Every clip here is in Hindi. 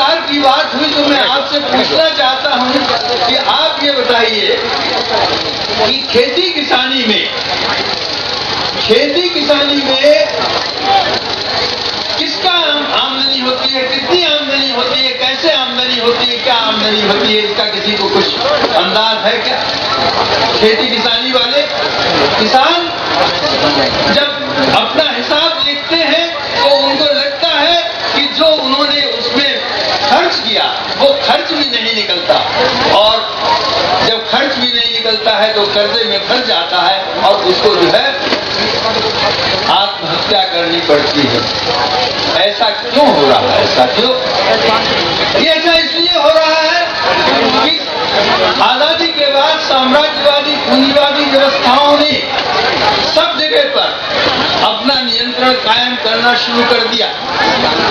सरकार की बात हुई तो मैं आपसे पूछना चाहता हूं कि आप ये बताइए कि खेती किसानी में किसका आमदनी होती है, कितनी आमदनी होती है, कैसे आमदनी होती है, क्या आमदनी होती है, इसका किसी को कुछ अंदाज है क्या? खेती किसानी वाले किसान जब अपना हिसाब लिखते हैं तो उनको लगता है कि जो उन्होंने उसमें खर्च किया वो खर्च भी नहीं निकलता, और जब खर्च भी नहीं निकलता है तो कर्जे में फंस जाता है और उसको जो है आत्महत्या करनी पड़ती है। ऐसा क्यों हो रहा है साथियों? ये ऐसा इसलिए हो रहा है कि आजादी के बाद साम्राज्यवादी पूंजीवादी व्यवस्थाओं ने सब जगह पर अपना नियंत्रण कायम करना शुरू कर दिया,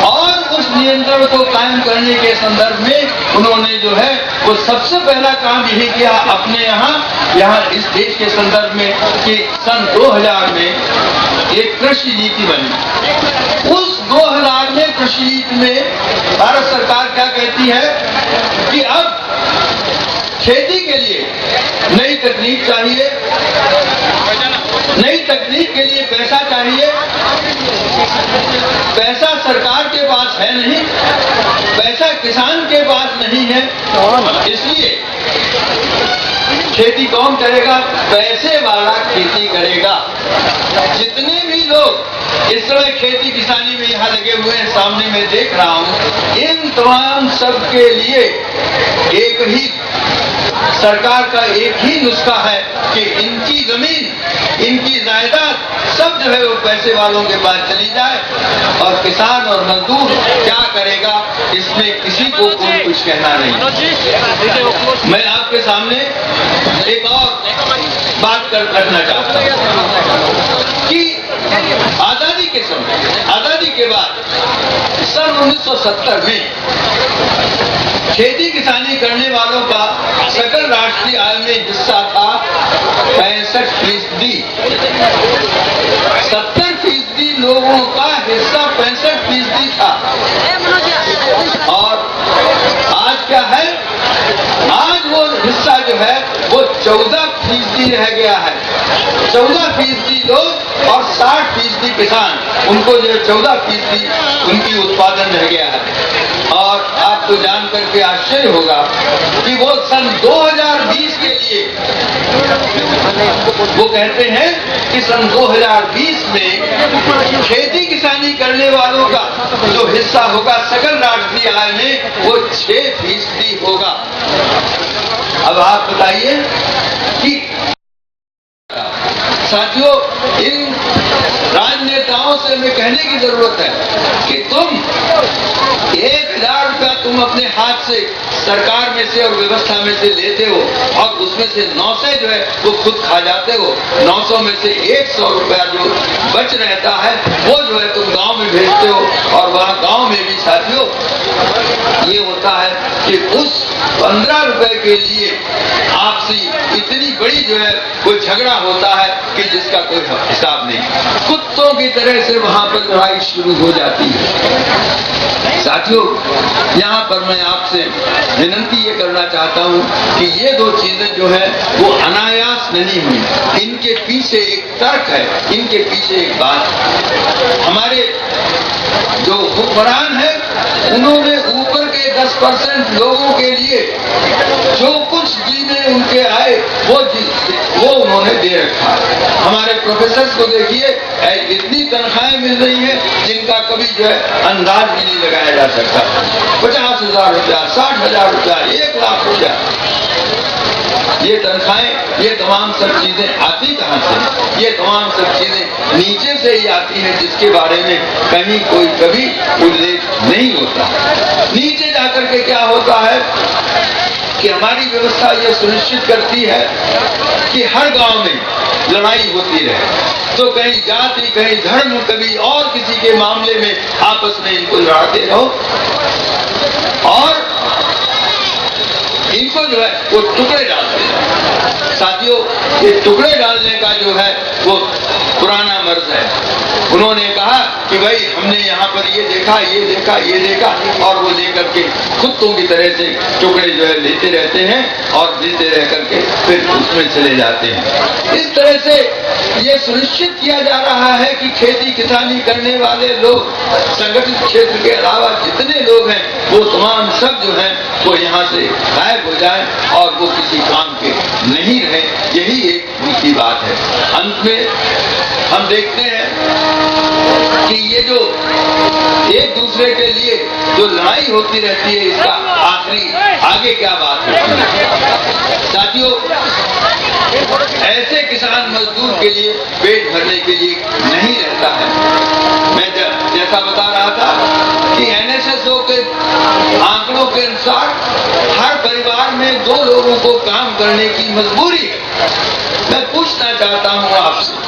और उस नियंत्रण को कायम करने के संदर्भ में उन्होंने जो है वो सबसे पहला काम यही किया अपने यहाँ इस देश के संदर्भ में कि सन 2000 में एक कृषि नीति बनी। उस 2000 में कृषि नीति में भारत सरकार क्या कहती है कि अब खेती के लिए नई तकनीक चाहिए, नई तकनीक के लिए पैसा चाहिए। पैसा सरकार के पास है नहीं, पैसा किसान के पास नहीं है, इसलिए खेती कौन करेगा? पैसे वाला खेती करेगा। जितने भी लोग इस समय खेती किसानी में यहाँ लगे हुए हैं, सामने मैं देख रहा हूँ, इन तमाम सब के लिए एक ही सरकार का एक ही नुस्खा है कि इनकी जमीन, इनकी जायदाद सब जो है वो पैसे वालों के पास चली जाए, और किसान और मजदूर क्या करेगा इसमें किसी को कोई कुछ कहना नहीं। मैं आपके सामने एक और बात रखना चाहता हूँ कि आजादी के समय, आजादी के बाद सन 1970 में खेती किसानी करने वालों का सकल राष्ट्रीय आय में हिस्सा था 65%। 70% लोगों का हिस्सा 65% था, और आज क्या है? आज वो हिस्सा जो है वो 14% रह गया है। 14% लोग और 60% किसान, उनको जो 14% उनकी उत्पादन रह गया है। और आपको जान करके आश्चर्य होगा कि वो सन 2020 के लिए वो कहते हैं कि सन 2020 में खेती किसानी करने वालों का जो हिस्सा होगा सकल राष्ट्रीय आय में वो 6% होगा। अब आप बताइए कि साथियों, इन राजनेताओं से हमें कहने की जरूरत है कि तुम 1000 रुपया तुम अपने हाथ से सरकार में से और व्यवस्था में से लेते हो, और उसमें से 900 जो है वो खुद खा जाते हो। 900 में से 100 रुपया जो बच रहता है वो जो है तुम गांव में भेजते हो, और वहां गांव में भी साथियों ये होता है कि उस 15 रुपए के लिए आपसी इतनी बड़ी जो है वो झगड़ा होता है कि जिसका कोई हिसाब नहीं। कुत्तों की तरह से वहां पर लड़ाई शुरू हो जाती है। साथियों, यहाँ पर मैं आपसे विनती ये करना चाहता हूँ कि ये दो चीजें जो है वो अनायास नहीं हुई, इनके पीछे एक तर्क है, इनके पीछे एक बात। हमारे जो हुक्मरान है उन्होंने ऊपर के 10% लोगों के लिए जो कुछ जीने उनके आए वो उन्होंने दे रखा। हमारे प्रोफेसर को देखिए, इतनी तनख्वाहें मिल रही हैं जिनका कभी जो है अंदाज भी नहीं लगाया जा सकता। 50,000 रुपया, 60,000 रुपया, 1 लाख रुपया, ये तनख्वाहें, ये तमाम सब चीजें आती कहाँ से? ये तमाम सब चीजें नीचे से ही आती हैं, जिसके बारे में कहीं कोई कभी उल्लेख नहीं होता। नीचे जाकर के क्या होता है कि हमारी व्यवस्था ये सुनिश्चित करती है कि हर गांव में लड़ाई होती रहे, तो कहीं जाति, कहीं धर्म, कभी और किसी के मामले में आपस में इनको लड़ाते रहो, और इनको जो है वो टुकड़े डालते हैं। साथियों, ये टुकड़े डालने का जो है वो पुराना मर्ज है। उन्होंने कहा कि भाई हमने यहाँ पर ये देखा, ये देखा, ये देखा, और वो लेकर के कुत्तों की तरह से टुकड़े जो है लेते रहते हैं और लेते रह करके फिर उसमें चले जाते हैं। इस तरह से ये सुनिश्चित किया जा रहा है कि खेती किसानी करने वाले लोग, संगठित क्षेत्र के अलावा जितने लोग हैं, वो तमाम सब जो हैं वो यहाँ से गायब हो जाए और वो किसी काम के नहीं रहे। यही एक दूसरी बात है। अंत में हम देखते हैं कि ये जो एक दूसरे के लिए जो लड़ाई होती रहती है, इसका आखिरी आगे क्या बात होती है। साथियों, ऐसे किसान मजदूर के लिए पेट भरने के लिए नहीं रहता है। मैं जैसा बता रहा था कि NSSO के आंकड़ों के अनुसार हर परिवार में 2 लोगों को काम करने की मजबूरी है। मैं पूछना चाहता हूं आपसे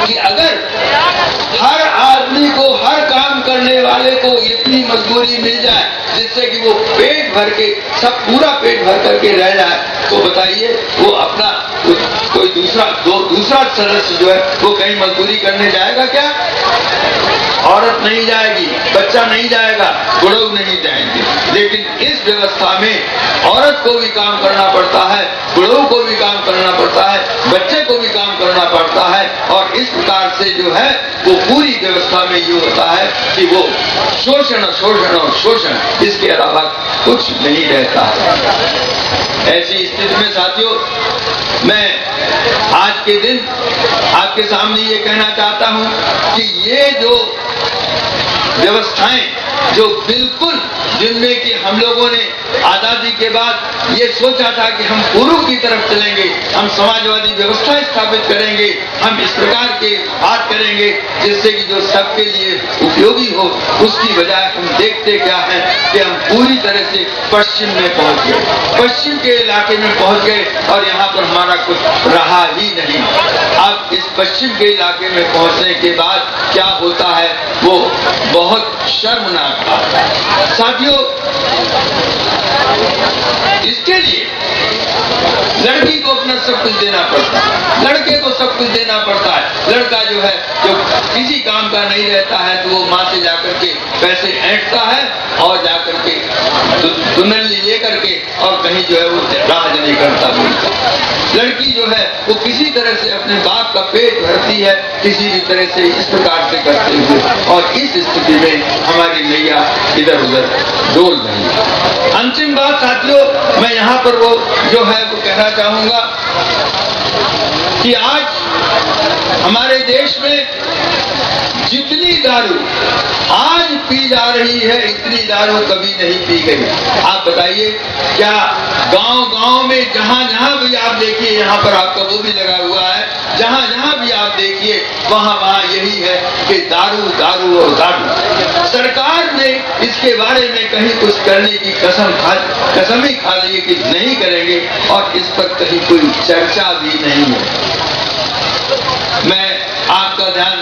कि अगर हर आदमी को, हर काम करने वाले को इतनी मजबूरी मिल जाए जिससे कि वो पेट भर के, सब पूरा पेट भर करके रह जाए, तो बताइए वो अपना कोई दूसरा सदस्य जो है वो कहीं मजदूरी करने जाएगा क्या? औरत नहीं जाएगी, बच्चा नहीं जाएगा, बुढ़ऊ नहीं जाएंगे। लेकिन इस व्यवस्था में औरत को भी काम करना पड़ता है, बुढ़ऊ को भी काम करना पड़ता है, बच्चे को भी काम करना पड़ता है, और इस प्रकार से जो है वो पूरी व्यवस्था में ये होता है कि वो शोषण शोषण और शोषण, इसके अलावा कुछ नहीं रहता। ऐसी स्थिति में साथियों, मैं आज के दिन आपके सामने ये कहना चाहता हूं कि ये जो व्यवस्थाएं जो बिल्कुल, जिनमें कि हम लोगों ने आजादी के बाद ये सोचा था कि हम पूर्व की तरफ चलेंगे, हम समाजवादी व्यवस्था स्थापित करेंगे, हम इस प्रकार के बात करेंगे जिससे कि जो सबके लिए उपयोगी हो, उसकी बजाय हम देखते क्या है कि हम पूरी तरह से पश्चिम में पहुंच गए, पश्चिम के इलाके में पहुंच गए, और यहाँ पर हमारा कुछ रहा ही नहीं। अब इस पश्चिम के इलाके में पहुंचने के बाद क्या होता है वो बहुत शर्मनाक बात है। साथियों, इसके लिए लड़की को अपना सब कुछ देना पड़ता है, लड़के को सब कुछ देना पड़ता है। लड़का जो है, जो किसी काम का नहीं रहता है, तो वो माँ से जाकर के पैसे ऐंठता है और जाकर के दुनल्ली लेकर के और कहीं जो है वो राज नहीं करता बोलता। लड़की जो है वो किसी तरह से अपने बाप का पेट भरती है, किसी भी तरह से इस प्रकार से करते हुए, और इस स्थिति में हमारी नैया इधर उधर डोल रही है। अंतिम बात साथियों, मैं यहाँ पर वो जो है वो कहना चाहूंगा कि आज हमारे देश में जितनी दारू आज पी जा रही है, इतनी दारू कभी नहीं पी गई। आप बताइए, क्या गांव-गांव में जहां भी आप देखिए, यहाँ पर आपका वो भी लगा हुआ है, जहां भी आप देखिए वहां यही है कि दारू दारू और दारू। सरकार ने इसके बारे में कहीं कुछ करने की कसम ही खा ली कि नहीं करेंगे, और इस पर कहीं कोई चर्चा भी नहीं है। मैं आपका ध्यान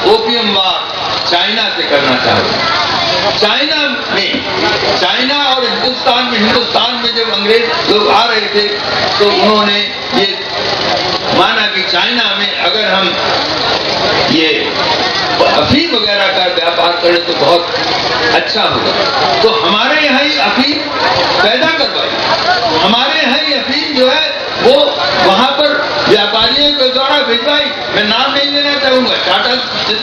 ओपियम वार चाइना से करना चाहूंगा। चाइना और हिंदुस्तान में जब अंग्रेज लोग आ रहे थे, तो उन्होंने ये माना कि चाइना में अगर हम ये अफीम वगैरह का व्यापार करें तो बहुत अच्छा होगा, तो हमारे यहाँ ही अफीम पैदा करवाई, हमारे यहाँ ही अफीम जो है वो वहां पर व्यापारियों के द्वारा भिजवाई। मैं नाम नहीं लेना चाहूंगा, टाटा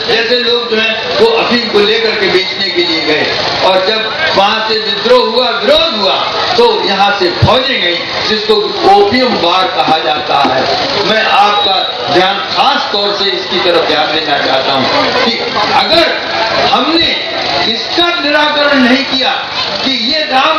जैसे लोग जो हैं वो अफीम को लेकर के बेचने के लिए गए, और जब वहां से विद्रोह हुआ, विरोध हुआ, तो यहाँ से फौजें गई, जिसको ओपियम वार कहा जाता है। मैं आपका ध्यान खास तौर से इसकी तरफ ध्यान देना चाहता हूँ कि अगर हमने इसका निराकरण नहीं किया कि ये नाम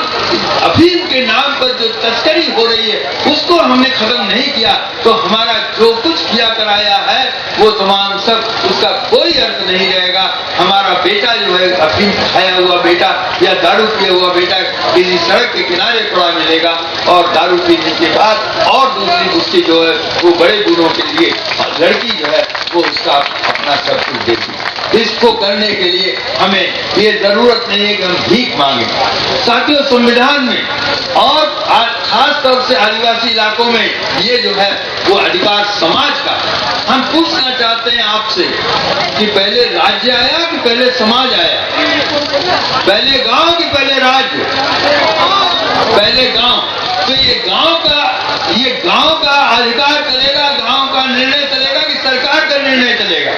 अफीम के नाम पर जो तस्करी हो रही है उसको हमने खत्म नहीं किया, तो हमारा जो कुछ किया कराया है वो तमाम सब, उसका कोई अर्थ नहीं रहेगा। हमारा बेटा जो है अफीम खाया हुआ बेटा या दारू पिया हुआ बेटा किसी सड़क के किनारे पड़ा मिलेगा, और दारू पीने के बाद और दूसरी उसकी जो है वो बड़े बूढ़ों के लिए लड़की जो है वो उसका अपना सब कुछ देगी। इसको करने के लिए हमें ये जरूरत नहीं है कि हम भीख मांगे। साथियों, संविधान में और खास तौर से आदिवासी इलाकों में ये जो है वो अधिकार समाज का हम पूछना चाहते हैं आपसे कि पहले राज्य आया कि पहले समाज आया? पहले गांव कि पहले राज्य? पहले गांव। तो ये गांव का अधिकार चलेगा, गांव का निर्णय चलेगा कि सरकार का निर्णय चलेगा?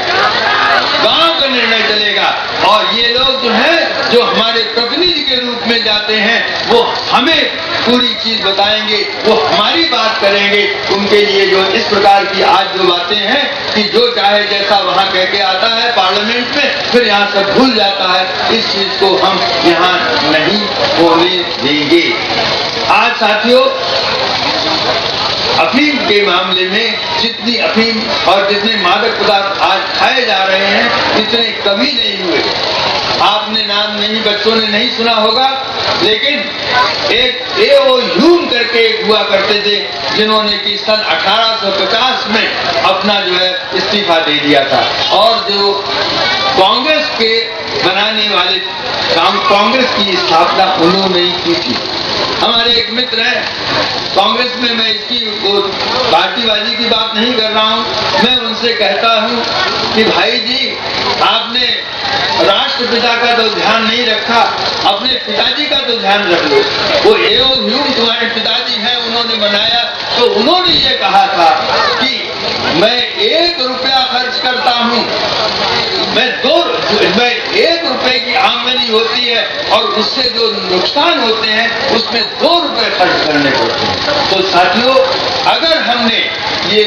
गांव का निर्णय चलेगा। और ये लोग जो है, जो हमारे प्रतिनिधि के रूप में जाते हैं, वो हमें पूरी चीज बताएंगे, वो हमारी बात करेंगे। उनके लिए जो इस प्रकार की आज जो बातें हैं कि जो चाहे जैसा वहां कह के आता है पार्लियामेंट में, फिर यहाँ सब भूल जाता है, इस चीज को हम यहाँ नहीं होने देंगे। आज साथियों, अफीम के मामले में जितनी अफीम और जितने मादक पदार्थ आज खाए जा रहे हैं, इतने कभी नहीं हुए। आपने नाम नहीं, बच्चों ने नहीं सुना होगा, लेकिन एक ए.ओ. ह्यूम करके एक हुआ करते थे, जिन्होंने कि सन 1850 में अपना जो है इस्तीफा दे दिया था। और जो कांग्रेस के बनाने वाले, कांग्रेस की स्थापना उन्होंने ही की थी। हमारे एक मित्र हैं कांग्रेस में, मैं इसकी पार्टीबाजी की बात नहीं कर रहा हूं, मैं उनसे कहता हूं कि भाई जी, आपने राष्ट्रपिता का तो ध्यान नहीं रखा, अपने पिताजी का तो ध्यान रख लो। वो ए.ओ. ह्यूम तुम्हारे पिताजी हैं, उन्होंने बनाया, तो उन्होंने ये कहा था कि मैं 1 रुपया खर्च करता हूं, मैं 1 रुपए की आमदनी होती है और उससे जो नुकसान होते हैं उसमें 2 रुपए खर्च करने पड़ते हैं। तो साथियों, अगर हमने ये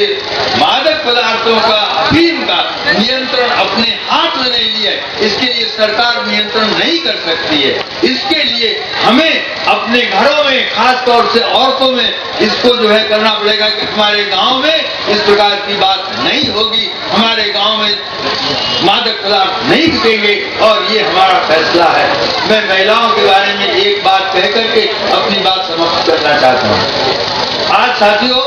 मादक पदार्थों का, अफीम का नियंत्रण अपने हाथ में नहीं लिया, इसके लिए सरकार नियंत्रण नहीं कर सकती है। इसके लिए हमें अपने घरों में, खास तौर से औरतों में, इसको जो है करना पड़ेगा कि हमारे गांव में इस प्रकार की बात नहीं होगी, हमारे गांव में मादक पदार्थ नहीं बिकेंगे, और ये हमारा फैसला है। मैं महिलाओं के बारे में एक बात कह करके अपनी बात समाप्त करना चाहता हूँ। आज साथियों,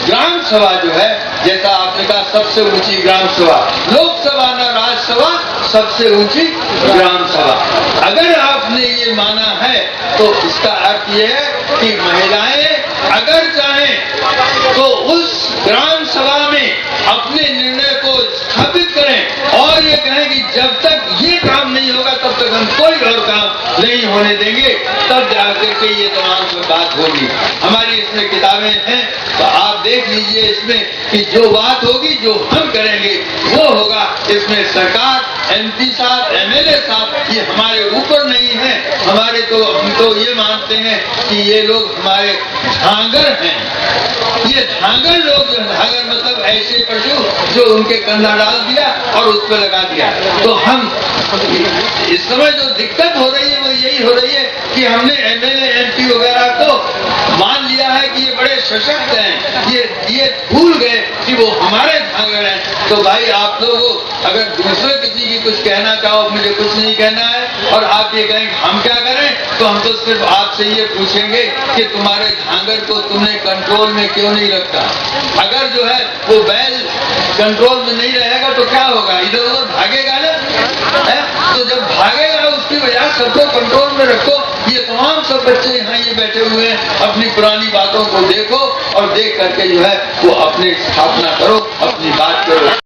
ग्राम सभा जो है, जैसा आपने कहा, सबसे ऊंची ग्राम सभा, लोकसभा न राज्यसभा, सबसे ऊंची ग्राम सभा। अगर आपने ये माना है तो इसका अर्थ ये है कि महिलाएं अगर चाहें तो उस ग्राम सभा में अपने निर्णय को स्थापित करें और ये कहें कि जब तक ये काम नहीं होगा तब तक हम कोई और काम नहीं होने देंगे, तब जाकर के ये तमाम सब बात होगी। हमारी इसमें किताबें हैं, तो आप देख लीजिए इसमें कि जो बात होगी, जो हम करेंगे वो होगा। इसमें सरकार, MP साहब, MLA साहब ये हमारे ऊपर नहीं है। हमारे तो, हम तो ये मानते हैं कि ये लोग हमारे झांगर हैं। ये झांगर लोग, झांगर मतलब ऐसे पशु जो उनके कंधा डाल दिया और उस पर लगा दिया। तो हम इस समय जो दिक्कत हो रही है वो यही हो रही है कि हमने MLA, MP वगैरह को मान लिया है कि ये बड़े सशक्त हैं, ये भूल गए कि वो हमारे झांगर हैं। तो भाई, आप लोगों अगर दूसरे किसी की कुछ कहना चाहो, मुझे कुछ नहीं कहना है, और आप ये कहें हम क्या करें, तो हम तो सिर्फ आपसे ये पूछेंगे कि तुम्हारे झांगर को तुमने कंट्रोल में क्यों नहीं रखा? अगर जो है वो बैल कंट्रोल में नहीं रहेगा तो क्या होगा? इधर उधर भागेगा ना, है? तो जब भागेगा उसकी वजह सबको कंट्रोल में रखो। ये तमाम सब बच्चे यहाँ ये बैठे हुए हैं, अपनी पुरानी बातों को देखो और देख करके जो है वो अपनी स्थापना करो, अपनी बात करो।